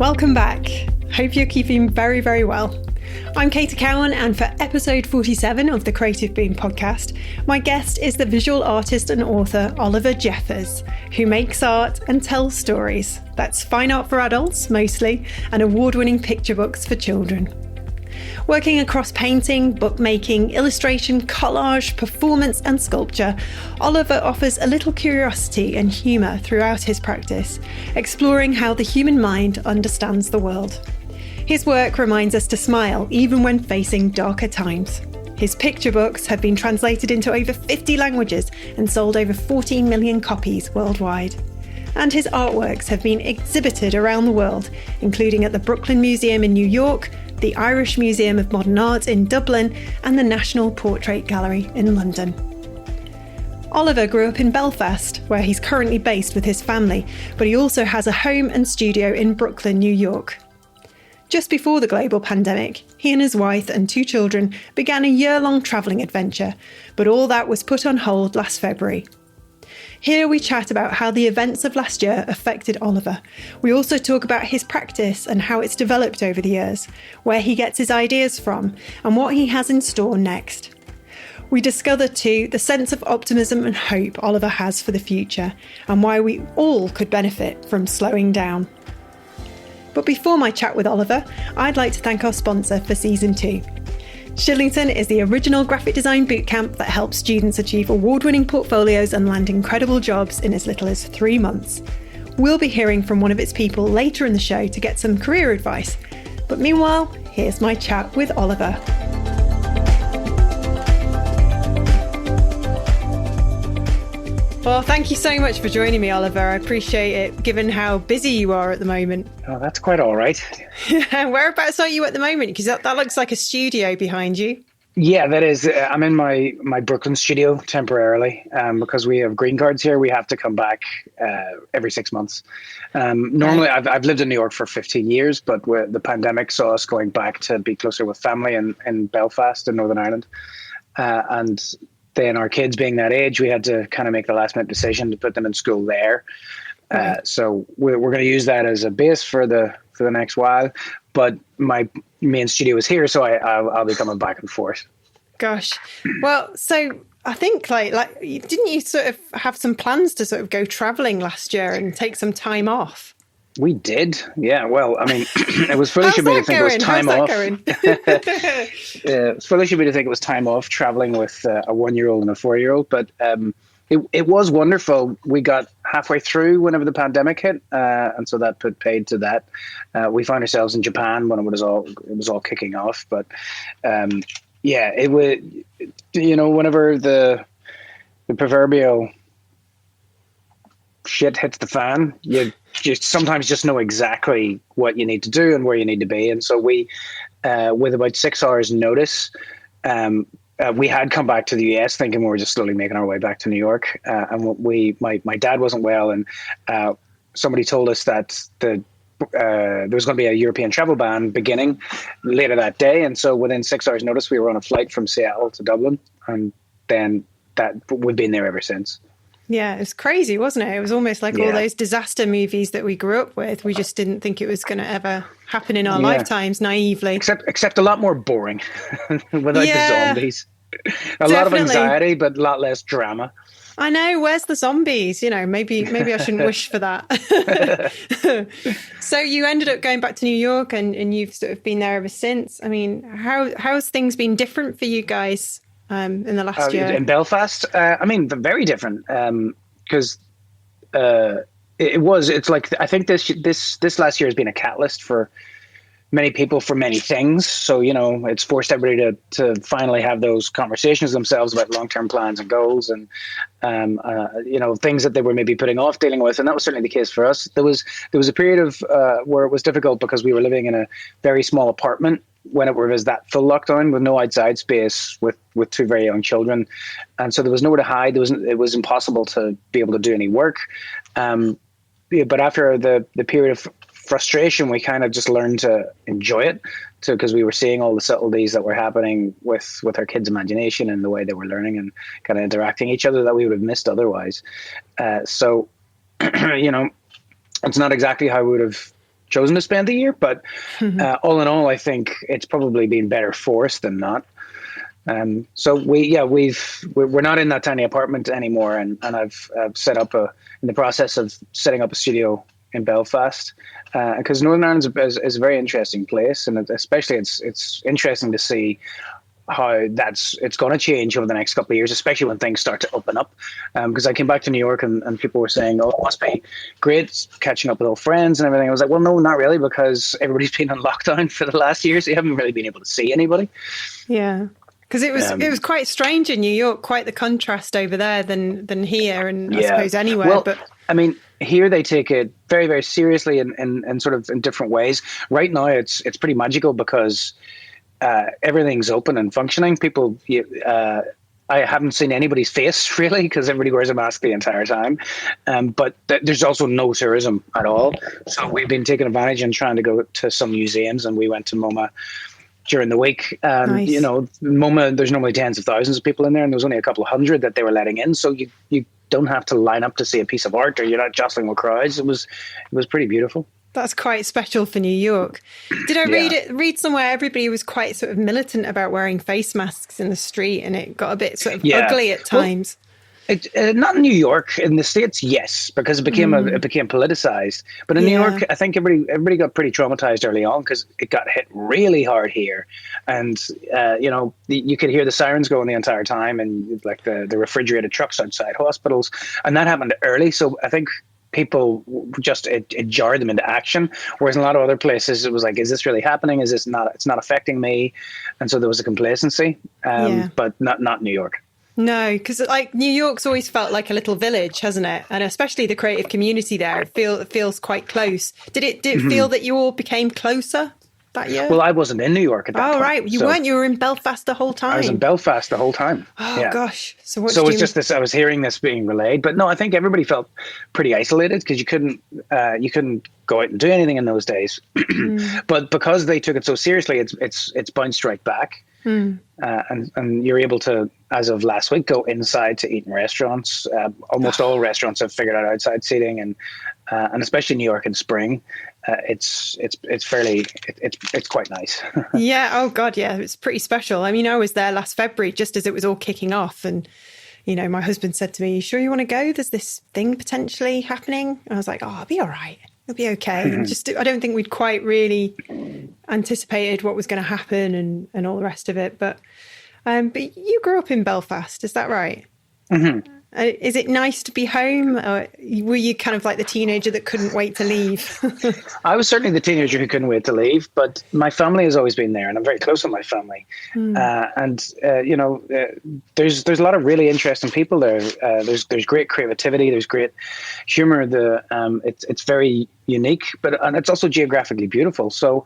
Welcome back. Hope you're keeping very, very well. I'm Katie Cowan, and for episode 47 of the Creative Boom podcast, my guest is the visual artist and author Oliver Jeffers, who makes art and tells stories. That's fine art for adults, mostly, and award-winning picture books for children. Working across painting, bookmaking, illustration, collage, performance and sculpture, Oliver offers a little curiosity and humour throughout his practice, exploring how the human mind understands the world. His work reminds us to smile even when facing darker times. His picture books have been translated into over 50 languages and sold over 14 million copies worldwide. And his artworks have been exhibited around the world, including at the Brooklyn Museum in New York, the Irish Museum of Modern Art in Dublin, and the National Portrait Gallery in London. Oliver grew up in Belfast, where he's currently based with his family, but he also has a home and studio in Brooklyn, New York. Just before the global pandemic, he and his wife and 2 children began a year-long travelling adventure, but all that was put on hold last February. Here we chat about how the events of last year affected Oliver. We also talk about his practice and how it's developed over the years, where he gets his ideas from, and what he has in store next. We discover too the sense of optimism and hope Oliver has for the future, and why we all could benefit from slowing down. But before my chat with Oliver, I'd like to thank our sponsor for Season 2. Shillington is the original graphic design bootcamp that helps students achieve award-winning portfolios and land incredible jobs in as little as 3 months. We'll be hearing from one of its people later in the show to get some career advice. But meanwhile, here's my chat with Oliver. Well, thank you so much for joining me, Oliver. I appreciate it, given how busy you are at the moment. Oh, that's quite all right. Whereabouts are you at the moment? Because that looks like a studio behind you. Yeah, that is. I'm in my Brooklyn studio temporarily because we have green cards here. We have to come back every 6 months. Normally, I've lived in New York for 15 years, but the pandemic saw us going back to be closer with family in Belfast in Northern Ireland. And then our kids being that age, we had to kind of make the last minute decision to put them in school there. So we're going to use that as a base for the next while. But my main studio is here, so I'll be coming back and forth. Gosh, well, so I think like didn't you sort of have some plans to sort of go travelling last year and take some time off? We did, yeah. Well, I mean, it was foolish of me to think it was time off. It's foolish of me to think it was time off traveling with a 1-year-old and a 4-year-old, but it was wonderful. We got halfway through whenever the pandemic hit, and so that put paid to that. We found ourselves in Japan when it was all kicking off. But yeah, it would, whenever the proverbial shit hits the fan, you sometimes just know exactly what you need to do and where you need to be. And so we, with about 6 hours notice, we had come back to the US thinking we were just slowly making our way back to New York. And my dad wasn't well, and somebody told us that there was going to be a European travel ban beginning later that day. And so within 6 hours notice, we were on a flight from Seattle to Dublin. And then we've been there ever since. Yeah, it was crazy, wasn't it? It was almost like all those disaster movies that we grew up with. We just didn't think it was going to ever happen in our lifetimes, naively. Except a lot more boring without the zombies. A lot of anxiety, but a lot less drama. I know. Where's the zombies? Maybe I shouldn't wish for that. So you ended up going back to New York, and you've sort of been there ever since. I mean, how's things been different for you guys? In the last year in Belfast, very different because it's like I think this last year has been a catalyst for many people for many things. So it's forced everybody to finally have those conversations themselves about long-term plans and goals and things that they were maybe putting off dealing with, and that was certainly the case for us. There was a period of where it was difficult because we were living in a very small apartment when it was that full lockdown with no outside space with 2 very young children. And so there was nowhere to hide. It was impossible to be able to do any work. But after the period of frustration, we kind of just learned to enjoy it because we were seeing all the subtleties that were happening with our kids' imagination and the way they were learning and kind of interacting each other that we would have missed otherwise. So, it's not exactly how we would have chosen to spend the year. But all in all, I think it's probably been better for us than not. So we're not in that tiny apartment anymore, and I've set up in the process of setting up a studio in Belfast, because Northern Ireland is a very interesting place, and especially it's interesting to see how it's going to change over the next couple of years, especially when things start to open up. Because I came back to New York and people were saying, "Oh, it must be great catching up with old friends and everything." I was like, "Well, no, not really, because everybody's been on lockdown for the last year, so you haven't really been able to see anybody." Yeah. Because it was quite strange in New York, quite the contrast over there than here, and I suppose anywhere. Well, but I mean, here they take it very, very seriously in sort of in different ways. Right now, it's pretty magical because everything's open and functioning. People, I haven't seen anybody's face really because everybody wears a mask the entire time. But there's also no tourism at all. So we've been taking advantage and trying to go to some museums, and we went to MoMA during the week. Nice. MoMA, there's normally tens of thousands of people in there, and there was only a couple of hundred that they were letting in. So you don't have to line up to see a piece of art, or you're not jostling with crowds. It was pretty beautiful. That's quite special for New York. Did I read somewhere everybody was quite sort of militant about wearing face masks in the street, and it got a bit sort of ugly at times? Not in New York. In the States, yes, because it became politicized. But in New York, I think everybody got pretty traumatized early on because it got hit really hard here, and you could hear the sirens going the entire time, and like the refrigerated trucks outside hospitals, and that happened early. So I think people just it jarred them into action. Whereas in a lot of other places, it was like, is this really happening? Is this not? It's not affecting me, and so there was a complacency. But not New York. No, because like New York's always felt like a little village, hasn't it? And especially the creative community there, it feels quite close. Did it feel that you all became closer that year? Well, I wasn't in New York at that point. Oh, right. You weren't. You were in Belfast the whole time. I was in Belfast the whole time. Oh, gosh. So it was just this. I was hearing this being relayed, but no, I think everybody felt pretty isolated because you couldn't go out and do anything in those days. But because they took it so seriously, it's bounced right back. And you're able to, as of last week, go inside to eat in restaurants. Almost all restaurants have figured out outside seating, and especially New York in spring, it's quite nice. Yeah. Oh God. Yeah. It's pretty special. I mean, I was there last February just as it was all kicking off, and my husband said to me, "You sure you want to go? There's this thing potentially happening." And I was like, "Oh, I'll be all right. It'll be okay." And I don't think we'd quite really anticipated what was going to happen and all the rest of it. But you grew up in Belfast, is that right? Mm-hmm. Is it nice to be home? Or were you kind of like the teenager that couldn't wait to leave? I was certainly the teenager who couldn't wait to leave, but my family has always been there, and I'm very close with my family. There's a lot of really interesting people there. There's great creativity. There's great humor. It's very unique, and it's also geographically beautiful. So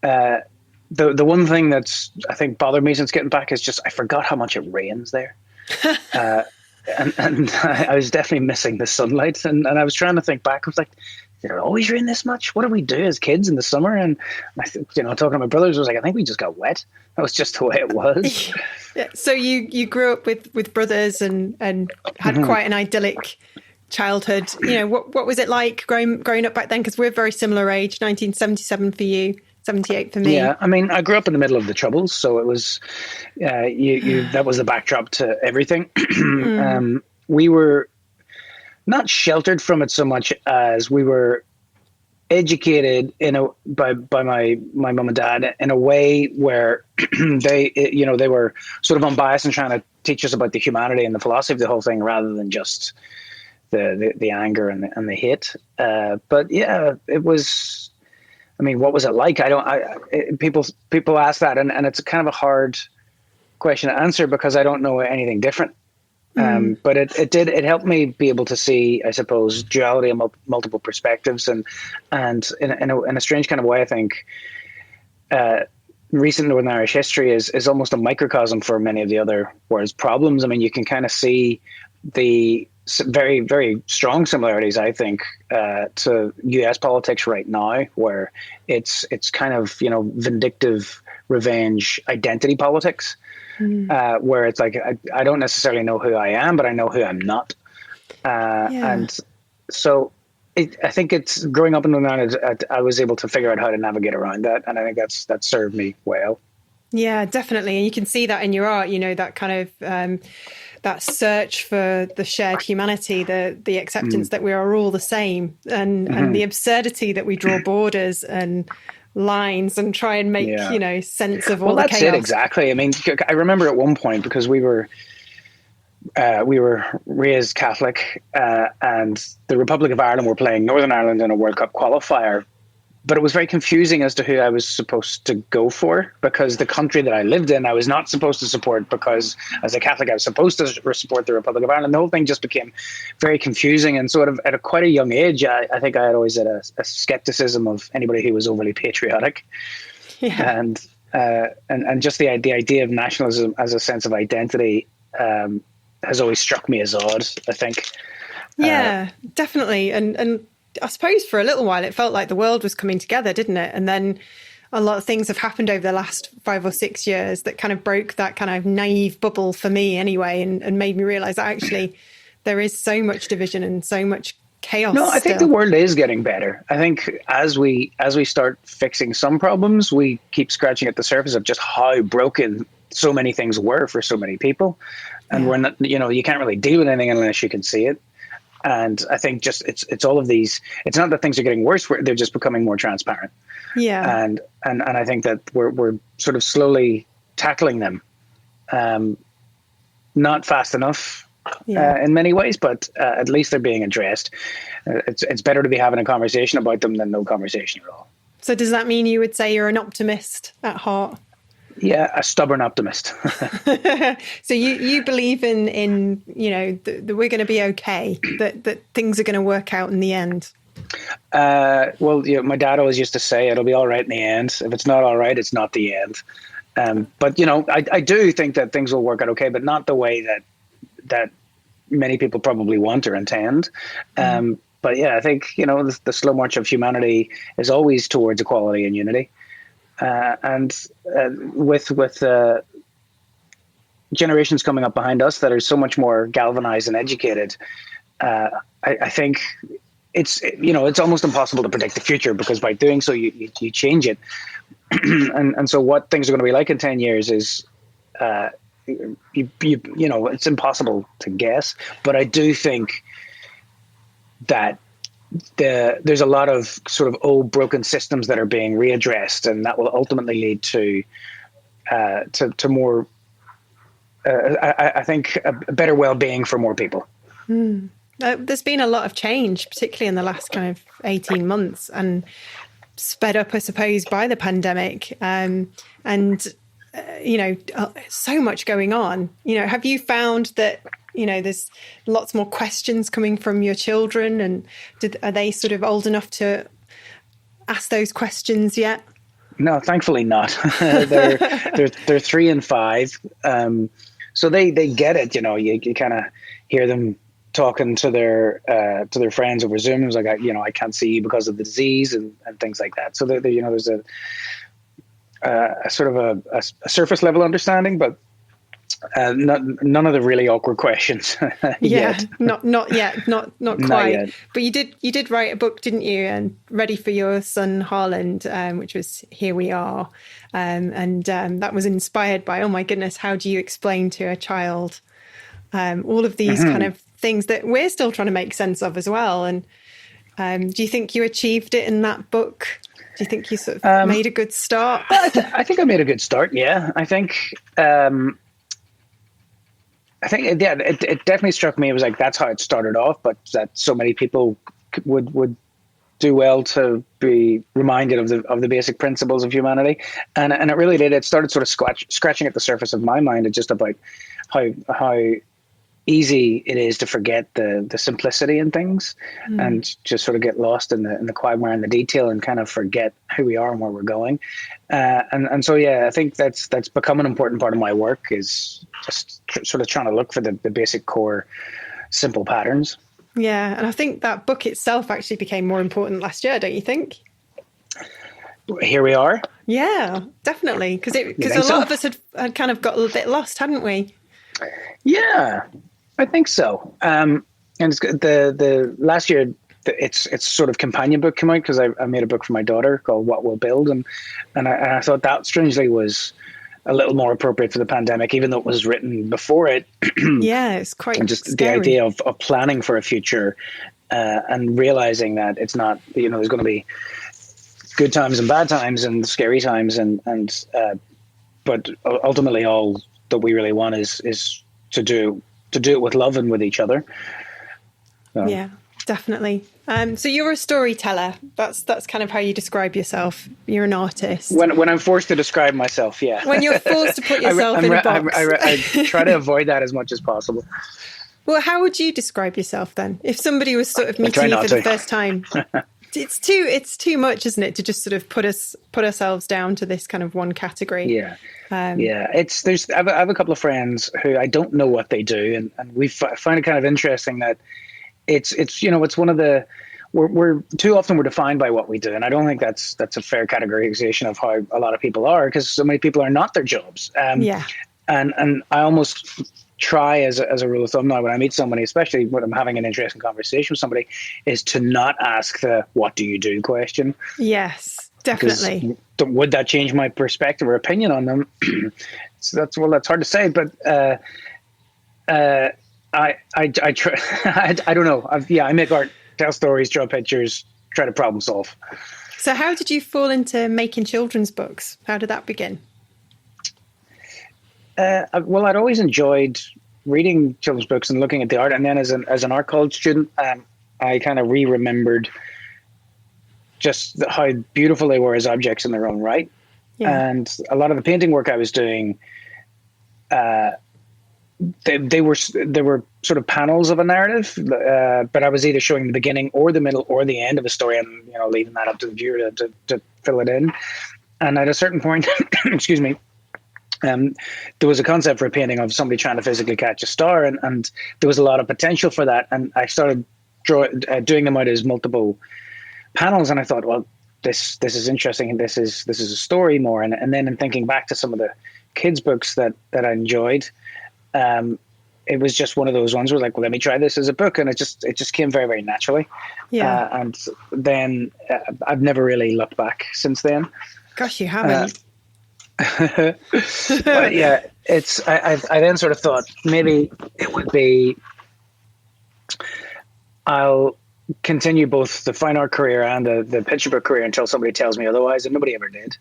the one thing that's I think bothered me since getting back is just I forgot how much it rains there. And I was definitely missing the sunlight, and I was trying to think back. I was like, did it always rain this much? What did we do as kids in the summer? And talking to my brothers, I was like, I think we just got wet. That was just the way it was. Yeah. So you grew up with brothers and had quite an idyllic childhood. What was it like growing up back then? Because we're very similar age. 1977 for you. 78 for me. Yeah, I mean, I grew up in the middle of the Troubles, so it was that was the backdrop to everything. We were not sheltered from it so much as we were educated by my mum and dad in a way where they were sort of unbiased and trying to teach us about the humanity and the philosophy of the whole thing rather than just the anger and the hate. But yeah, it was. I mean, what was it like? People ask that, and it's kind of a hard question to answer because I don't know anything different. But it helped me be able to see, I suppose, duality and multiple perspectives, and in a strange kind of way, I think recent Northern Irish history is almost a microcosm for many of the other world's problems. I mean, you can kind of see the very, very strong similarities, I think, to US politics right now, where it's kind of, vindictive revenge identity politics, where it's like, I don't necessarily know who I am, but I know who I'm not. And so I think it's growing up in Northern Ireland. I was able to figure out how to navigate around that, and I think that served me well. Yeah, definitely. And you can see that in your art, that kind of that search for the shared humanity, the acceptance that we are all the same, and the absurdity that we draw borders and lines and try and make, sense of all the chaos. Well, that's it, exactly. I mean, I remember at one point, because we were raised Catholic, and the Republic of Ireland were playing Northern Ireland in a World Cup qualifier. But it was very confusing as to who I was supposed to go for, because the country that I lived in, I was not supposed to support, because as a Catholic, I was supposed to support the Republic of Ireland. The whole thing just became very confusing. And sort of at quite a young age, I think I had always had a skepticism of anybody who was overly patriotic. Yeah. And just the idea of nationalism as a sense of identity has always struck me as odd, I think. Yeah, definitely. And I suppose for a little while it felt like the world was coming together, didn't it? And then a lot of things have happened over the last 5 or 6 years that kind of broke that kind of naive bubble for me anyway, and made me realise that actually there is so much division and so much chaos. No, I think the world is getting better. I think as we start fixing some problems, we keep scratching at the surface of just how broken so many things were for so many people. And we're not, you can't really deal with anything unless you can see it. And I think just it's all of these. It's not that things are getting worse; they're just becoming more transparent. Yeah. And I think that we're sort of slowly tackling them, not fast enough in many ways, but at least they're being addressed. It's better to be having a conversation about them than no conversation at all. So does that mean you would say you're an optimist at heart? Yeah, a stubborn optimist. So you believe in that we're going to be okay, that things are going to work out in the end. Well, my dad always used to say it'll be all right in the end. If it's not all right, it's not the end. But I do think that things will work out okay, but not the way that many people probably want or intend. But yeah, I think the slow march of humanity is always towards equality and unity. With generations coming up behind us that are so much more galvanized and educated, I think it's almost impossible to predict the future, because by doing so you change it. and so what things are going to be like in 10 years is it's impossible to guess. But I do think that there's a lot of sort of old broken systems that are being readdressed, and that will ultimately lead to more, I think, a better well-being for more people. There's been a lot of change, particularly in the last kind of 18 months, and sped up, I suppose, by the pandemic. So much going on. Have you found that there's lots more questions coming from your children, and are they sort of old enough to ask those questions yet? No, thankfully not. they're 3 and 5, so they get it. You kind of hear them talking to their friends over Zoom. It was like, I can't see you because of the disease and things like that. So there's a sort of a surface level understanding, but none of the really awkward questions yet. Not yet, not quite. Not yet. But you did write a book, didn't you? And ready for your son Harland, which was Here We Are, and that was inspired by, oh my goodness, how do you explain to a child all of these kind of things that we're still trying to make sense of as well? And do you think you achieved it in that book? Do you think you sort of made a good start? I think I made a good start. Yeah, I think. It definitely struck me. It was like, that's how it started off, but that so many people would do well to be reminded of the basic principles of humanity, and it really did. It started sort of scratching at the surface of my mind, just about how easy it is to forget the simplicity in things, and just sort of get lost in the quagmire and the detail, and kind of forget who we are and where we're going. And so, yeah, I think that's become an important part of my work, is just sort of trying to look for the basic core simple patterns. Yeah, and I think that book itself actually became more important last year, don't you think? Here We Are. Yeah, definitely, because a lot of us had kind of got a little bit lost, hadn't we? Yeah, I think so. And it's the last year its sort of companion book came out, because I made a book for my daughter called What We'll Build, and I thought that strangely was a little more appropriate for the pandemic, even though it was written before it. Yeah, it's quite and just scary. the idea of planning for a future, and realizing that it's not, there's going to be good times and bad times and scary times, but ultimately all that we really want is to do it with love and with each other. So. Yeah, definitely. So you're a storyteller. That's kind of how you describe yourself. You're an artist. When I'm forced to describe myself, yeah. When you're forced to put yourself in a box. I try to avoid that as much as possible. Well, how would you describe yourself then? If somebody was sort of meeting you for the first time, it's too much, isn't it, to just sort of put ourselves down to this kind of one category? Yeah. Yeah, I have a couple of friends who I don't know what they do, and we find it kind of interesting that it's one of the we're too often we're defined by what we do, and I don't think that's a fair categorization of how a lot of people are, because so many people are not their jobs. And I almost try as a rule of thumb now when I meet somebody, especially when I'm having an interesting conversation with somebody, is to not ask the "what do you do" question. Yes, definitely. Would that change my perspective or opinion on them? So that's hard to say, but I try. I don't know. I make art, tell stories, draw pictures, try to problem solve. So how did you fall into making children's books? How did that begin? Well, I'd always enjoyed reading children's books and looking at the art, and then as an art college student, I kind of remembered just how beautiful they were as objects in their own right. Yeah. And a lot of the painting work I was doing, they were sort of panels of a narrative, but I was either showing the beginning or the middle or the end of a story, and leaving that up to the viewer to fill it in. And at a certain point, excuse me, there was a concept for a painting of somebody trying to physically catch a star, and there was a lot of potential for that. And I started doing them out as multiple panels, and I thought, well, this is interesting, and this is a story more. And then in thinking back to some of the kids' books that I enjoyed, it was just one of those ones where like, well, let me try this as a book, and it just came very, very naturally. Yeah. And then I've never really looked back since then. Gosh, you haven't. But yeah, I then sort of thought maybe it would be, I'll continue both the fine art career and the picture book career until somebody tells me otherwise, and nobody ever did.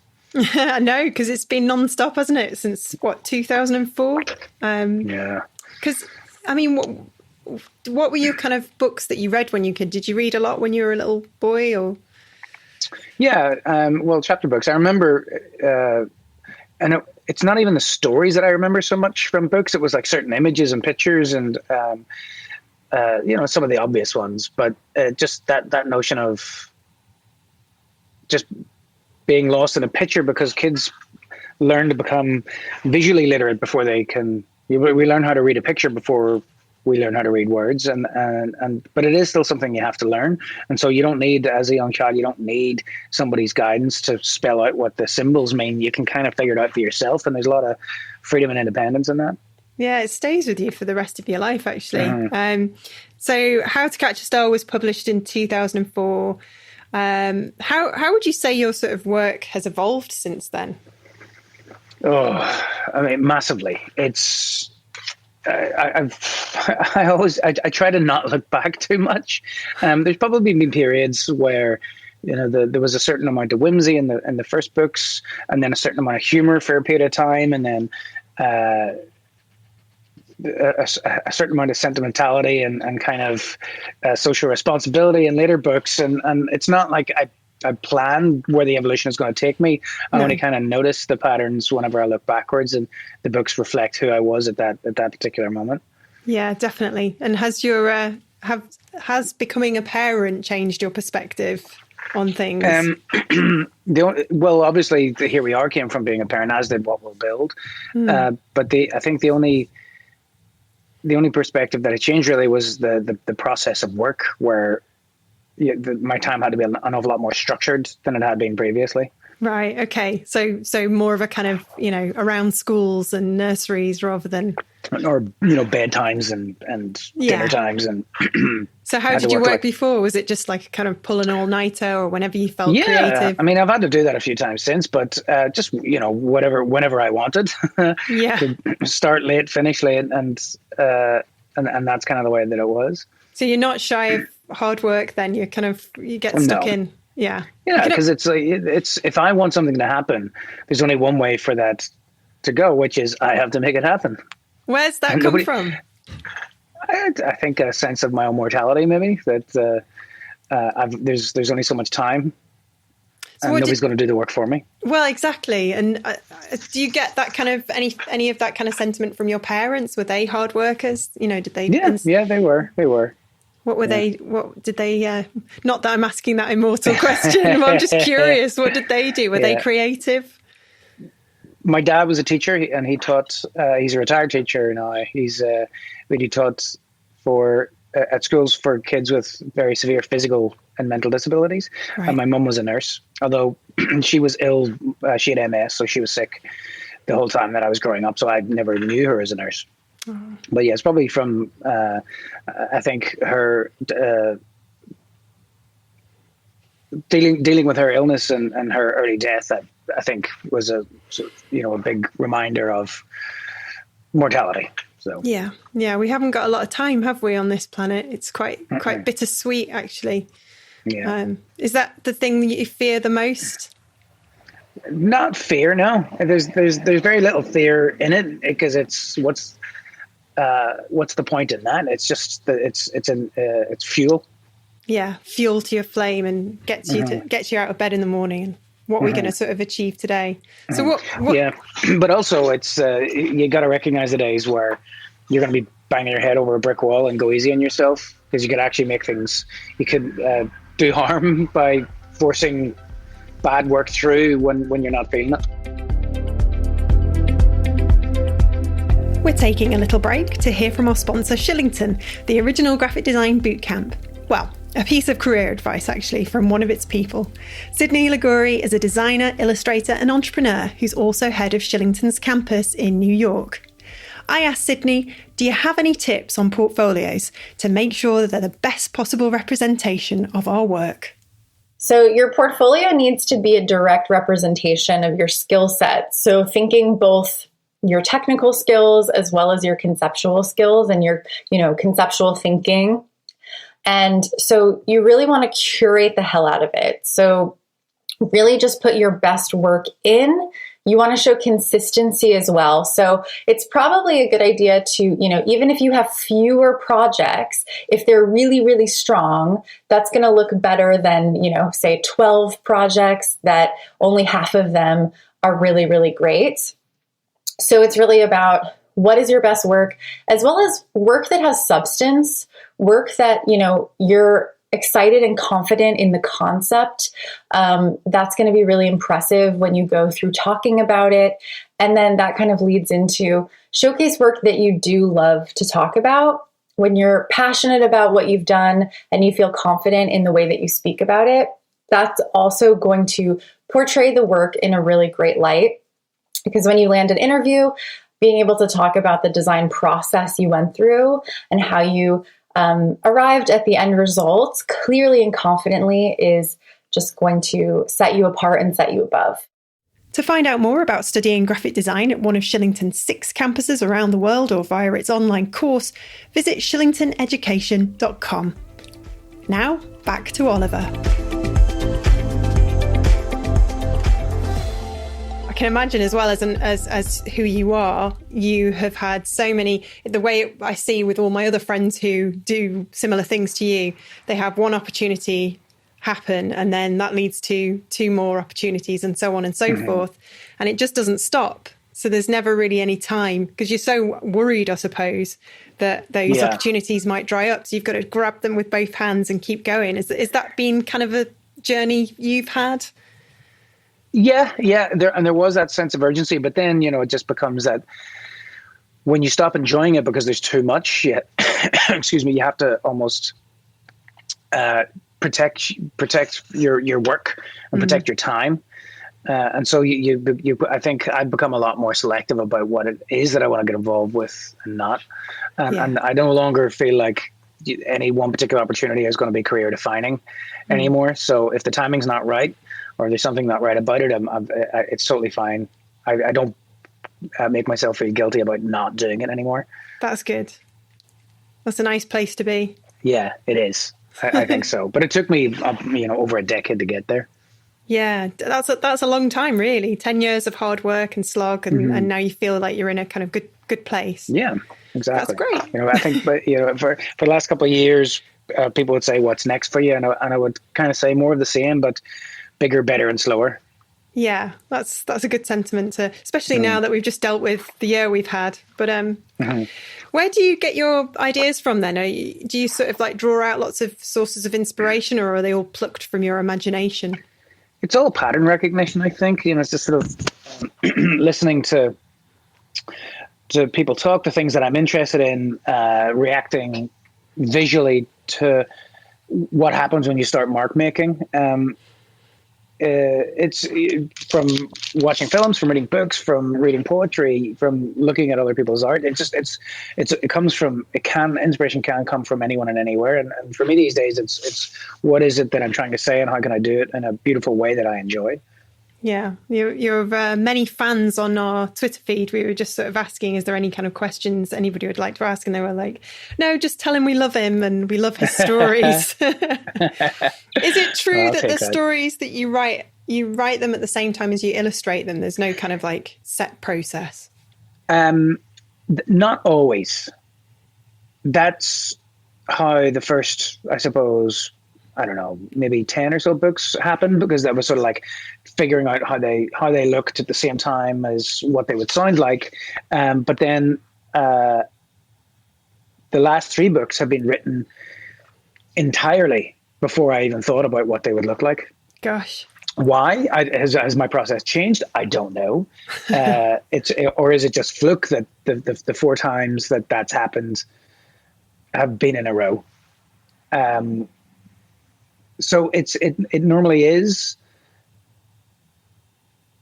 I know, because it's been non-stop, hasn't it, since 2004? Yeah. Because I mean, what were your kind of books that you read when you could? Did you read a lot when you were a little boy, or? Yeah, well, chapter books. I remember. And it's not even the stories that I remember so much from books. It was like certain images and pictures and, some of the obvious ones. But just that notion of just being lost in a picture, because kids learn to become visually literate before they can. We learn how to read a picture before we learn how to read words, but it is still something you have to learn. And so you don't need, as a young child, you don't need somebody's guidance to spell out what the symbols mean. You can kind of figure it out for yourself, and there's a lot of freedom and independence in that. Yeah, it stays with you for the rest of your life, actually. So How to Catch a Star was published in 2004. How would you say your sort of work has evolved since then? Oh, I mean, massively. It's... I try to not look back too much. There's probably been periods where, there was a certain amount of whimsy in the first books, and then a certain amount of humor for a period of time, and then a certain amount of sentimentality and kind of social responsibility in later books. And it's not like I plan where the evolution is going to take me. I only kind of notice the patterns whenever I look backwards, and the books reflect who I was at that particular moment. Yeah, definitely. And has has becoming a parent changed your perspective on things? Well, obviously, Here We Are came from being a parent, as did What We'll Build. But I think the only perspective that it changed really was the process of work, where my time had to be an awful lot more structured than it had been previously. Right. Okay. So more of a kind of, around schools and nurseries rather than. Or, bedtimes and dinner times. And So how did you work before? Was it just like kind of pull an all-nighter, or whenever you felt creative? I mean, I've had to do that a few times since, but just, whenever I wanted. Yeah. To start late, finish late, and that's kind of the way that it was. So you're not shy of hard work then? You get stuck in. Yeah. Yeah, because it's if I want something to happen, there's only one way for that to go, which is I have to make it happen. Where's that come from? I think a sense of my own mortality, maybe, that there's only so much time, and nobody's going to do the work for me. Well, exactly. And do you get that kind of any of that kind of sentiment from your parents? Were they hard workers? Did they? Yeah, they were. What were they? What did they? Not that I'm asking that immortal question, but I'm just curious. What did they do? Were they creative? My dad was a teacher, and he taught. He's a retired teacher now. But he taught at schools for kids with very severe physical and mental disabilities. Right. And my mum was a nurse, although she was ill. She had MS, so she was sick the whole time that I was growing up. So I never knew her as a nurse. Oh. But yeah, it's probably from I think her dealing with her illness and her early death. That I think was a big reminder of mortality. So yeah, we haven't got a lot of time, have we, on this planet? It's quite bittersweet, actually. Yeah. Is that the thing that you fear the most? Not fear, no. There's very little fear in it, because it's what's the point in that? It's just it's fuel. Yeah, fuel to your flame, and gets you out of bed in the morning. And what we're going to sort of achieve today. So what? Yeah, but also it's you got to recognize the days where you're going to be banging your head over a brick wall and go easy on yourself, because you could actually make things. You could do harm by forcing bad work through when you're not feeling it. We're taking a little break to hear from our sponsor, Shillington, the original graphic design bootcamp. Well, a piece of career advice, actually, from one of its people. Sydney Liguori is a designer, illustrator and entrepreneur who's also head of Shillington's campus in New York. I asked Sydney, do you have any tips on portfolios to make sure that they're the best possible representation of our work? So your portfolio needs to be a direct representation of your skill set. So thinking both your technical skills as well as your conceptual skills and your, conceptual thinking. And so you really want to curate the hell out of it. So really just put your best work in. You want to show consistency as well. So it's probably a good idea to, even if you have fewer projects, if they're really, really strong, that's going to look better than, say 12 projects that only half of them are really, really great. So it's really about what is your best work, as well as work that has substance, work that, you're excited and confident in the concept. That's going to be really impressive when you go through talking about it. And then that kind of leads into showcase work that you do love to talk about. When you're passionate about what you've done and you feel confident in the way that you speak about it, that's also going to portray the work in a really great light. Because when you land an interview, being able to talk about the design process you went through and how you arrived at the end result clearly and confidently is just going to set you apart and set you above. To find out more about studying graphic design at one of Shillington's 6 campuses around the world or via its online course, visit shillingtoneducation.com. Now, back to Oliver. I can imagine, as well as who you are, you have had so many. The way I see with all my other friends who do similar things to you, they have one opportunity happen and then that leads to 2 more opportunities and so on and so forth, and it just doesn't stop. So there's never really any time, because you're so worried, I suppose, that those opportunities might dry up. So you've got to grab them with both hands and keep going. Is that been kind of a journey you've had? Yeah. There was that sense of urgency, but then, it just becomes that when you stop enjoying it because there's too much, you have to almost protect your work and protect your time. And so I think I've become a lot more selective about what it is that I want to get involved with and not. And I no longer feel like any one particular opportunity is going to be career defining anymore. So if the timing's not right, or there's something not right about it, it's totally fine. I don't make myself feel guilty about not doing it anymore. That's good. That's a nice place to be. Yeah, it is. I think so. But it took me, over a decade to get there. Yeah, that's a long time, really. 10 years of hard work and slog, and now you feel like you're in a kind of good place. Yeah, exactly. That's great. I think, but for the last couple of years, people would say, "What's next for you?" And I would kind of say more of the same, but bigger, better, and slower. Yeah, that's a good sentiment, especially now that we've just dealt with the year we've had. But where do you get your ideas from then? Do you sort of like draw out lots of sources of inspiration, or are they all plucked from your imagination? It's all pattern recognition, I think. It's just sort of listening to people talk, the things that I'm interested in, reacting visually to what happens when you start mark making. It's from watching films, from reading books, from reading poetry, from looking at other people's art. Inspiration can come from anyone and anywhere. And for me these days, it's what is it that I'm trying to say, and how can I do it in a beautiful way that I enjoy? Yeah, you're many fans on our Twitter feed. We were just sort of asking, is there any kind of questions anybody would like to ask? And they were like, no, just tell him we love him and we love his stories. Is it true that the stories that you write them at the same time as you illustrate them? There's no kind of like set process? Not always. That's how the first, I suppose, I don't know, maybe 10 or so books happened, because that was sort of like figuring out how they looked at the same time as what they would sound like. But then the last 3 books have been written entirely before I even thought about what they would look like. Gosh. Why? Has my process changed? I don't know. Or is it just fluke that the 4 times that's happened have been in a row? So it normally is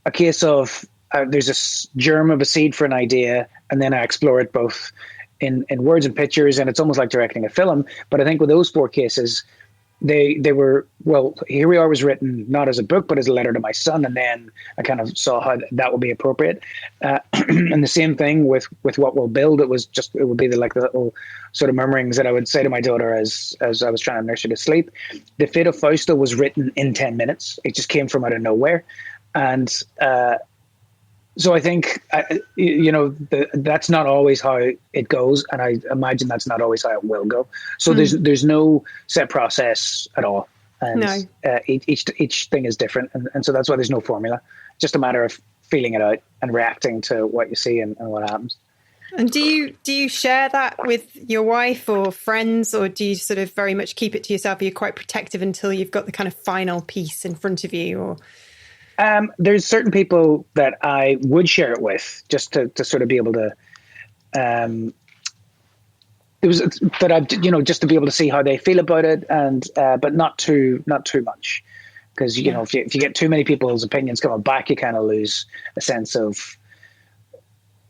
a case of there's a germ of a seed for an idea, and then I explore it both in words and pictures, and it's almost like directing a film. But I think with those 4 cases, they were, well, Here We Are was written not as a book, but as a letter to my son, and then I kind of saw how that would be appropriate. And the same thing with What We'll Build. It would be the little sort of murmurings that I would say to my daughter as I was trying to nurse her to sleep. The Fate of Fausta was written in 10 minutes. It just came from out of nowhere. And so I think, that's not always how it goes. And I imagine that's not always how it will go. So there's no set process at all. And no. Each thing is different. And so that's why there's no formula. Just a matter of feeling it out and reacting to what you see and what happens. And do you share that with your wife or friends, or do you sort of very much keep it to yourself? Are you quite protective until you've got the kind of final piece in front of you? Or there's certain people that I would share it with, just to sort of be able to, just to be able to see how they feel about it, and but not too much, because if you get too many people's opinions coming back, you kind of lose a sense of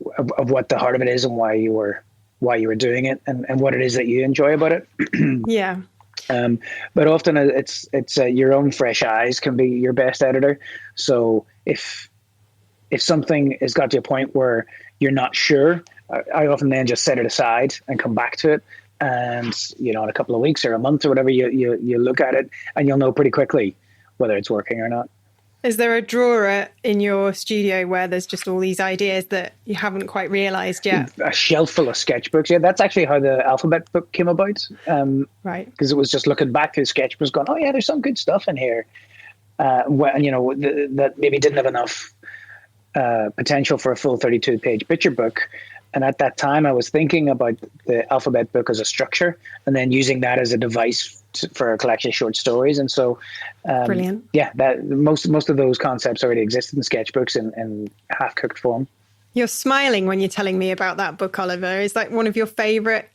what the heart of it is, and why you were doing it, and what it is that you enjoy about it. Yeah. But often it's your own fresh eyes can be your best editor. So if something has got to a point where you're not sure, I often then just set it aside and come back to it. And, in a couple of weeks or a month or whatever, you look at it and you'll know pretty quickly whether it's working or not. Is there a drawer in your studio where there's just all these ideas that you haven't quite realised yet? A shelf full of sketchbooks. Yeah, that's actually how the alphabet book came about. Right. Because it was just looking back through sketchbooks going, oh yeah, there's some good stuff in here. That maybe didn't have enough potential for a full 32-page picture book. And at that time, I was thinking about the alphabet book as a structure, and then using that as a device for a collection of short stories. And so, brilliant. Yeah, that most of those concepts already existed in sketchbooks in half-cooked form. You're smiling when you're telling me about that book, Oliver. Is that one of your favourite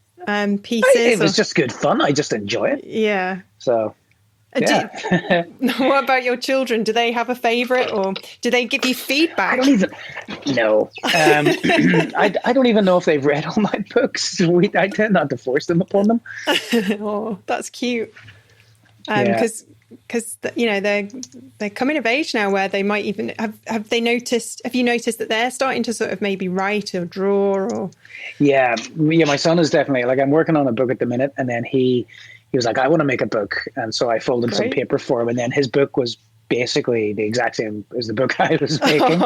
pieces? It was just good fun. I just enjoy it. Yeah. So. Yeah. What about your children? Do they have a favourite, or do they give you feedback? I don't even know. I don't even know if they've read all my books. I tend not to force them upon them. Oh, that's cute. Because they're coming of age now, where they might even have you noticed that they're starting to sort of maybe write or draw or yeah, my son is definitely, like, I'm working on a book at the minute, and then he was like, I want to make a book, and so I folded some paper for him, and then his book was basically the exact same as the book I was making.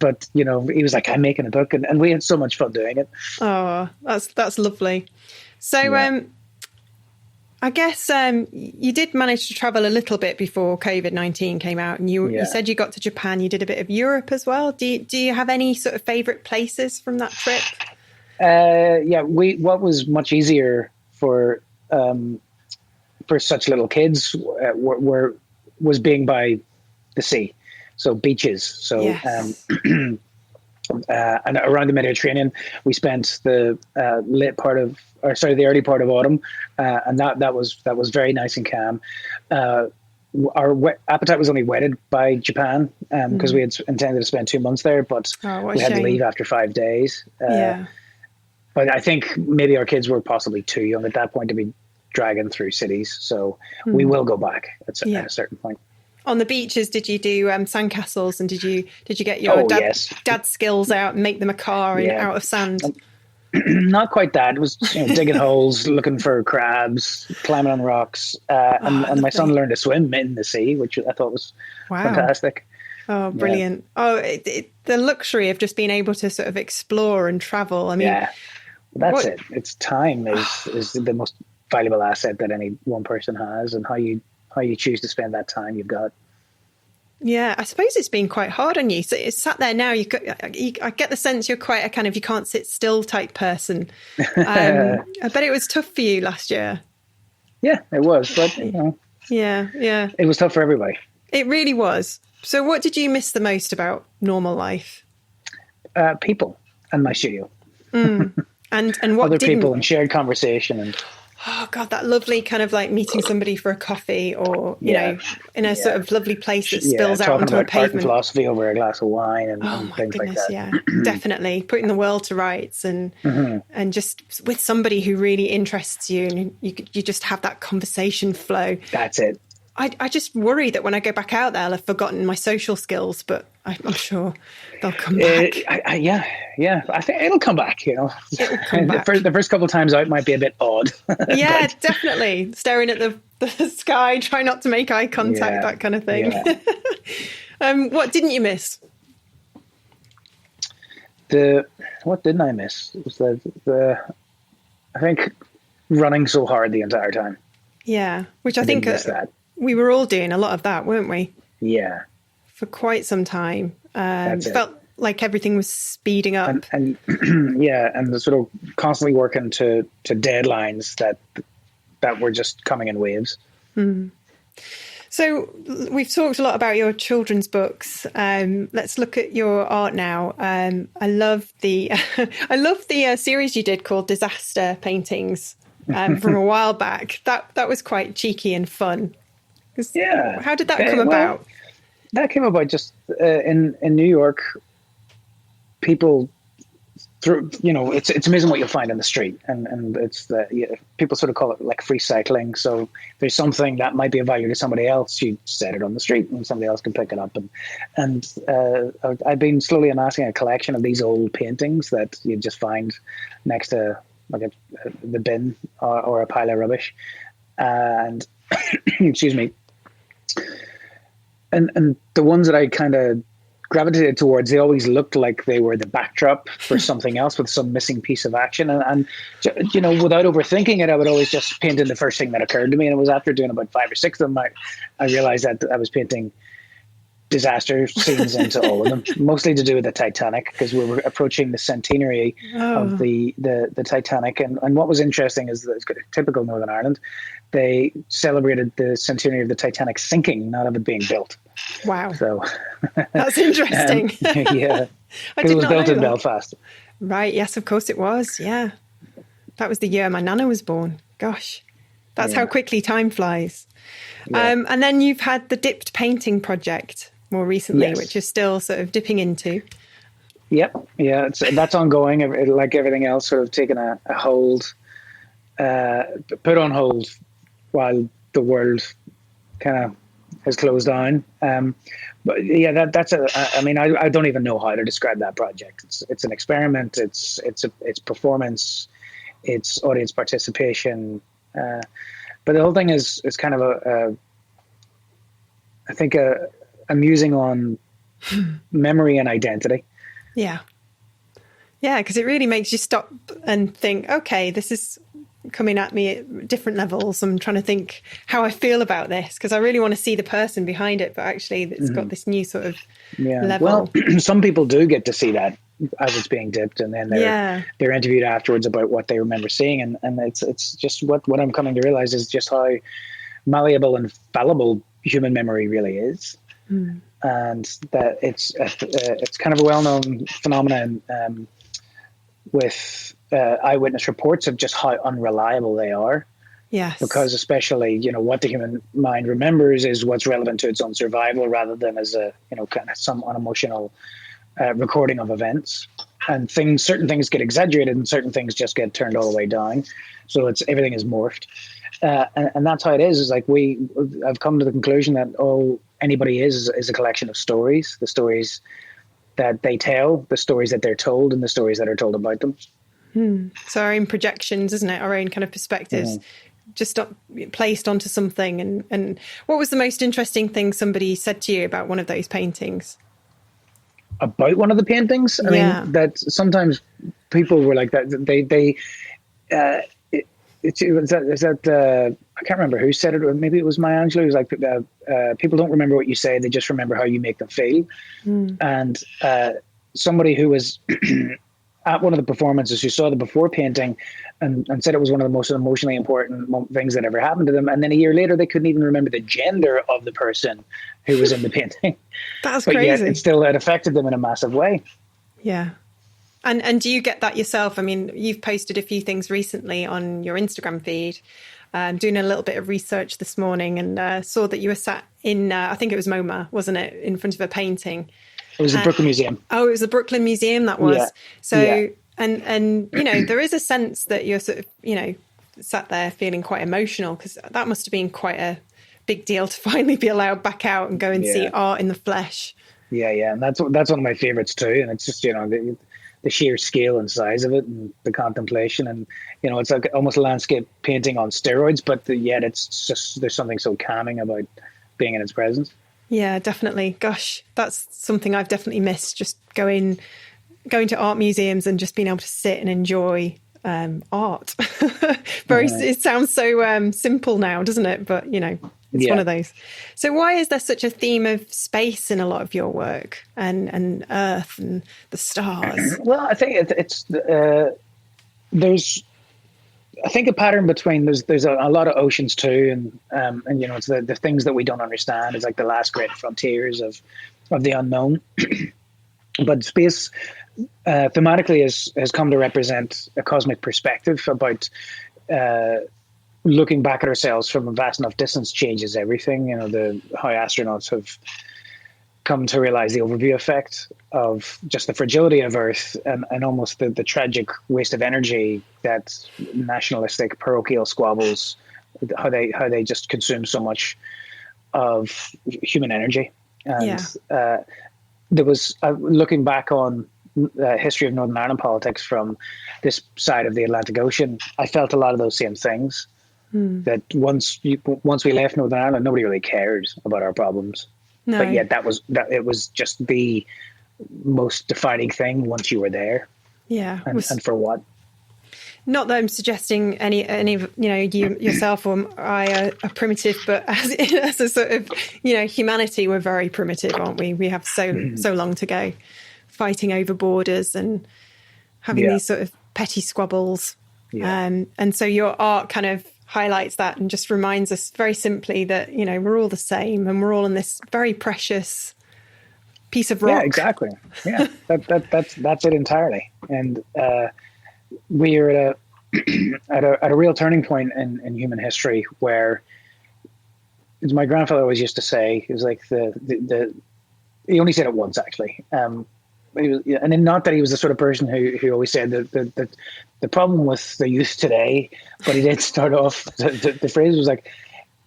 But he was like, I'm making a book, and we had so much fun doing it. Oh, that's lovely. So yeah. I guess you did manage to travel a little bit before COVID-19 came out, and you said you got to Japan. You did a bit of Europe as well. Do you have any sort of favourite places from that trip? What was much easier for such little kids was being by the sea, so beaches. So yes. And around the Mediterranean, we spent the early part of autumn, and that was very nice and calm. Our appetite was only whetted by Japan because we had intended to spend 2 months there, but we had to leave after 5 days. But I think maybe our kids were possibly too young at that point to be dragging through cities, so we will go back at a certain point. On the beaches, did you do sandcastles, and did you get your dad's skills out and make them a car out of sand? Not quite that. It was digging holes, looking for crabs, climbing on rocks, and my son learned to swim in the sea, which I thought was fantastic. Oh, brilliant! Yeah. The luxury of just being able to sort of explore and travel. I mean, that's it. It's time is the most valuable asset that any one person has, and how you choose to spend that time you've got. Yeah, I suppose it's been quite hard on you. So it's sat there now. I get the sense you're quite a kind of you can't sit still type person. I bet it was tough for you last year. Yeah, it was. But yeah, it was tough for everybody. It really was. So, what did you miss the most about normal life? People and my studio. And what other people and shared conversation and. Oh God, that lovely kind of like meeting somebody for a coffee, or you know, in a sort of lovely place that spills out onto a pavement. Art and philosophy over a glass of wine and things like that. Yeah, definitely putting the world to rights and just with somebody who really interests you, and you just have that conversation flow. That's it. I just worry that when I go back out there, I'll have forgotten my social skills, but I'm sure they'll come back. I think it'll come back, It'll come back. The first couple of times out might be a bit odd. Yeah, definitely. Staring at the sky, try not to make eye contact, that kind of thing. Yeah. What didn't you miss? What didn't I miss? It was I think running so hard the entire time. Yeah, which I think we were all doing a lot of that, weren't we? Yeah. For quite some time. Felt like everything was speeding up. And and the sort of constantly working to deadlines that were just coming in waves. Mm. So we've talked a lot about your children's books. Let's look at your art now. I love the series you did called Disaster Paintings from a while back. That was quite cheeky and fun. Yeah. How did that come about? That came about just in New York. People it's amazing what you'll find on the street, and it's people sort of call it like free cycling. So there's something that might be of value to somebody else, you set it on the street and somebody else can pick it up. And I've been slowly amassing a collection of these old paintings that you just find next to like the bin or a pile of rubbish, and excuse me. And the ones that I kind of gravitated towards, they always looked like they were the backdrop for something else with some missing piece of action. And without overthinking it, I would always just paint in the first thing that occurred to me. And it was after doing about 5 or 6 of them, I realized that I was painting disaster scenes into all of them, mostly to do with the Titanic, because we were approaching the centenary of the Titanic. And what was interesting is that it's typical Northern Ireland. They celebrated the centenary of the Titanic sinking, not of it being built. Wow. So that's interesting. Yeah. Because it was built in Belfast. Right. Yes, of course it was. Yeah. That was the year my nana was born. Gosh. That's how quickly time flies. Yeah. And then you've had the dipped painting project more recently, Yes. which is still sort of dipping into. Yep. Yeah. That's ongoing. Like everything else, sort of taken a hold, put on hold while the world kind of has closed down. But yeah, I mean, I don't even know how to describe that project. It's an experiment. It's performance. It's audience participation. But the whole thing is kind of I think a musing on memory and identity. Yeah. Yeah, because it really makes you stop and think, okay, this is coming at me at different levels. I'm trying to think how I feel about this, because I really want to see the person behind it, but actually it's got this new sort of level. Well, some people do get to see that as it's being dipped, and then they're interviewed afterwards about what they remember seeing, and it's just what I'm coming to realize is just how malleable and fallible human memory really is. And that it's kind of a well-known phenomenon with eyewitness reports of just how unreliable they are. Yes. Because especially, what the human mind remembers is what's relevant to its own survival, rather than as a, kind of some unemotional recording of events. And certain things get exaggerated and certain things just get turned all the way down. So everything is morphed. And that's how it is. It's like I've come to the conclusion that all anybody is a collection of stories, the stories that they tell, the stories that they're told, and the stories that are told about them. So our own projections, isn't it? Our own kind of perspectives, just placed onto something. And what was the most interesting thing somebody said to you about one of those paintings? About one of the paintings? I mean, that sometimes people were like that. I can't remember who said it, or maybe it was Maya Angelou. It was like, people don't remember what you say, they just remember how you make them feel. And somebody who was at one of the performances who saw the before painting and said it was one of the most emotionally important things that ever happened to them. And then a year later, they couldn't even remember the gender of the person who was in the painting. That's but crazy. Yet it affected them in a massive way. Yeah. And do you get that yourself? I mean, you've posted a few things recently on your Instagram feed. Doing a little bit of research this morning, and saw that you were sat in, I think it was MoMA, wasn't it, in front of a painting? It was the Brooklyn Museum. Oh, it was the Brooklyn Museum, that was. Yeah. So, yeah. and there is a sense that you're sort of, sat there feeling quite emotional, because that must have been quite a big deal to finally be allowed back out and go and see art in the flesh. Yeah, and that's one of my favorites too. And it's just, the sheer scale and size of it, and the contemplation, and it's like almost a landscape painting on steroids, but yet it's just, there's something so calming about being in its presence. Yeah, definitely. Gosh, that's something I've definitely missed, just going to art museums and just being able to sit and enjoy art. It sounds so simple now, doesn't it? But it's one of those. So why is there such a theme of space in a lot of your work, and Earth and the stars? Well, I think there's I think a pattern between there's a lot of oceans too, and it's the things that we don't understand. It's like the last great frontiers of the unknown. But space thematically has come to represent a cosmic perspective about looking back at ourselves from a vast enough distance changes everything. How astronauts have come to realize the overview effect of just the fragility of Earth, and almost the tragic waste of energy that nationalistic parochial squabbles, how they just consume so much of human energy. And there was looking back on the history of Northern Ireland politics from this side of the Atlantic Ocean, I felt a lot of those same things. That once we left Northern Ireland, nobody really cared about our problems. No. But yet it was just the most defining thing once you were there. Yeah. And for what? Not that I'm suggesting any you yourself or I are primitive, but as a sort of humanity, we're very primitive, aren't we? We have so long to go, fighting over borders and having these sort of petty squabbles. Yeah. And so your art kind of highlights that and just reminds us very simply that we're all the same, and we're all in this very precious piece of rock. Yeah, exactly. Yeah, that's it entirely. And we're at at a real turning point in human history where, as my grandfather always used to say, he was like he only said it once actually. He was, and then not that he was the sort of person who always said the problem with the youth today, but he did start off the phrase was like,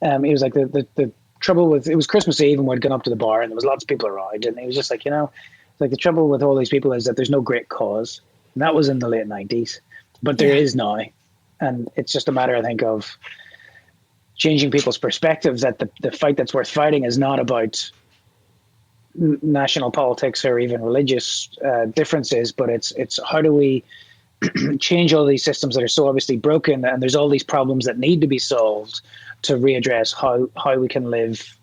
he was like the trouble with, it was Christmas Eve and we'd gone up to the bar and there was lots of people around and he was just like, it's like the trouble with all these people is that there's no great cause. And that was in the late 90s, but there is now. And it's just a matter, I think, of changing people's perspectives that the fight that's worth fighting is not about national politics or even religious differences, but it's how do we change all these systems that are so obviously broken, and there's all these problems that need to be solved to readdress how we can live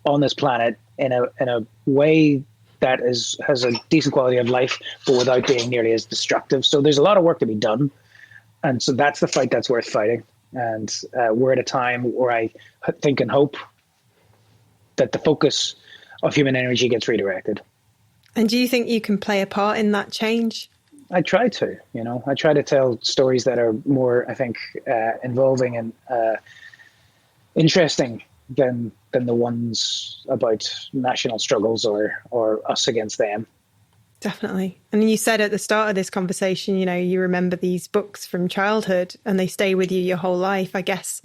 on this planet in a way that has a decent quality of life, but without being nearly as destructive. So there's a lot of work to be done, and so that's the fight that's worth fighting. And we're at a time where I think and hope that the focus of human energy gets redirected. And do you think you can play a part in that change? I try to, I try to tell stories that are more, I think, involving and interesting than the ones about national struggles or us against them. Definitely. And you said at the start of this conversation, you remember these books from childhood and they stay with you your whole life. I guess,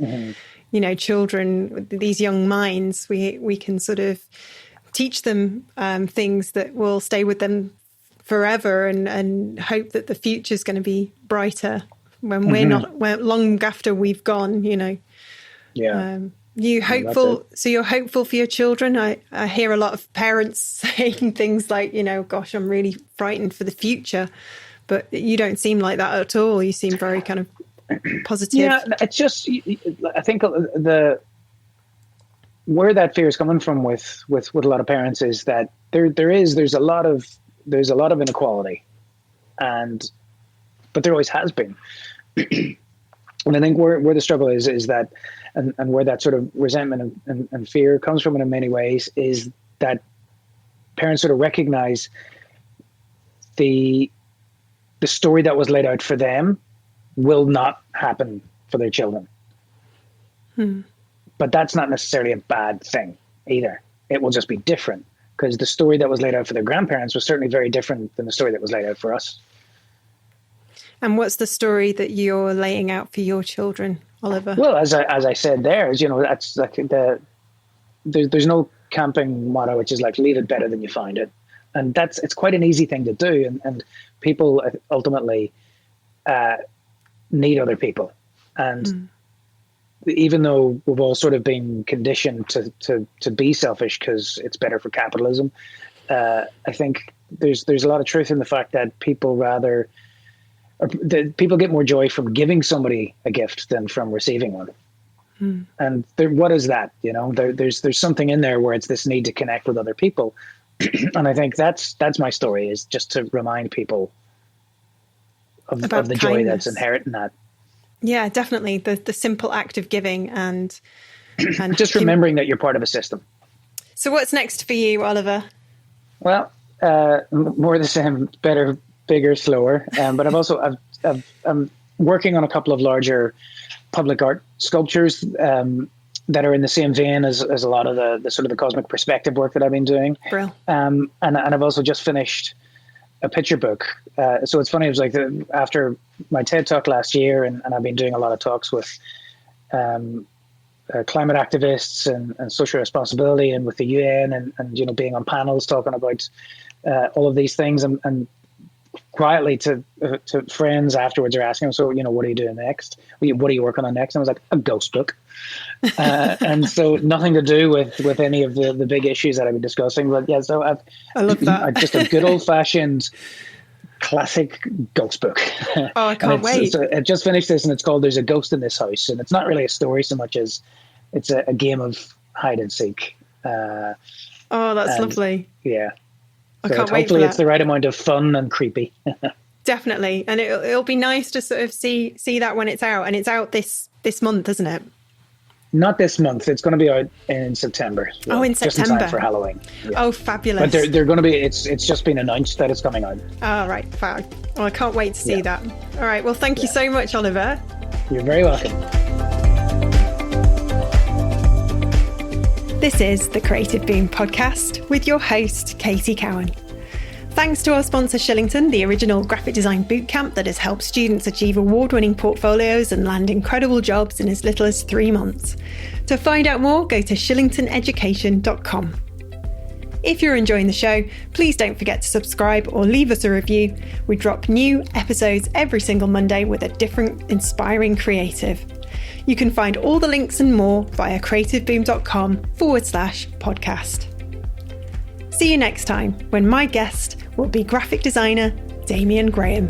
children, these young minds, we can sort of teach them things that will stay with them forever and hope that the future is going to be brighter when we're long after we've gone, Yeah. You hopeful? So you're hopeful for your children? I hear a lot of parents saying things like, gosh, I'm really frightened for the future, but you don't seem like that at all. You seem very kind of positive. Yeah, it's just, I think where that fear is coming from with a lot of parents is that there's a lot of inequality, but there always has been. And I think where the struggle is that, and where that sort of resentment and fear comes from in many ways, is that parents sort of recognize the story that was laid out for them will not happen for their children. But that's not necessarily a bad thing either. It will just be different, because the story that was laid out for their grandparents was certainly very different than the story that was laid out for us. And what's the story that you're laying out for your children, Oliver? Well, as I said there, that's like there's no camping motto, which is like, leave it better than you find it. And it's quite an easy thing to do. And people ultimately need other people. And even though we've all sort of been conditioned to be selfish because it's better for capitalism, I think there's a lot of truth in the fact that people get more joy from giving somebody a gift than from receiving one. And what is that? There's something in there where it's this need to connect with other people. And I think that's my story, is just to remind people of the kindness. Joy that's inherent in that. Yeah, definitely. The simple act of giving and just remembering that you're part of a system. So what's next for you, Oliver? Well, more of the same, better, bigger, slower. But I'm working on a couple of larger public art sculptures that are in the same vein as a lot of the sort of the cosmic perspective work that I've been doing. Brill. And I've also just finished a picture book. So it's funny, it was like after my TED talk last year, and I've been doing a lot of talks with climate activists and social responsibility, and with the UN, and being on panels talking about all of these things, and quietly to friends afterwards are asking them, so what are you doing next? What are you working on next? And I was like, a ghost book. And so nothing to do with any of the big issues that I've been discussing, but yeah, so I love that. Just a good old fashioned classic ghost book. Oh, I can't wait. So I just finished this, and it's called There's a Ghost in This House, and it's not really a story so much as it's a game of hide and seek. Oh, that's lovely. Yeah. I So can't wait. Hopefully it's the right amount of fun and creepy. Definitely. And it'll be nice to sort of see that when it's out. And it's out this month, isn't it? Not this month. It's going to be out in September. Oh, in September. Just in time for Halloween. Yeah. Oh, fabulous. But they're going to be, it's just been announced that it's coming out. Oh, right. Fab. Well, I can't wait to see that. All right. Well, thank you so much, Oliver. You're very welcome. This is the Creative Boom Podcast with your host, Katie Cowan. Thanks to our sponsor Shillington, the original graphic design bootcamp that has helped students achieve award-winning portfolios and land incredible jobs in as little as 3 months. To find out more, go to shillingtoneducation.com. If you're enjoying the show, please don't forget to subscribe or leave us a review. We drop new episodes every single Monday with a different, inspiring creative. You can find all the links and more via creativeboom.com/podcast. See you next time when my guest will be graphic designer Damian Graham.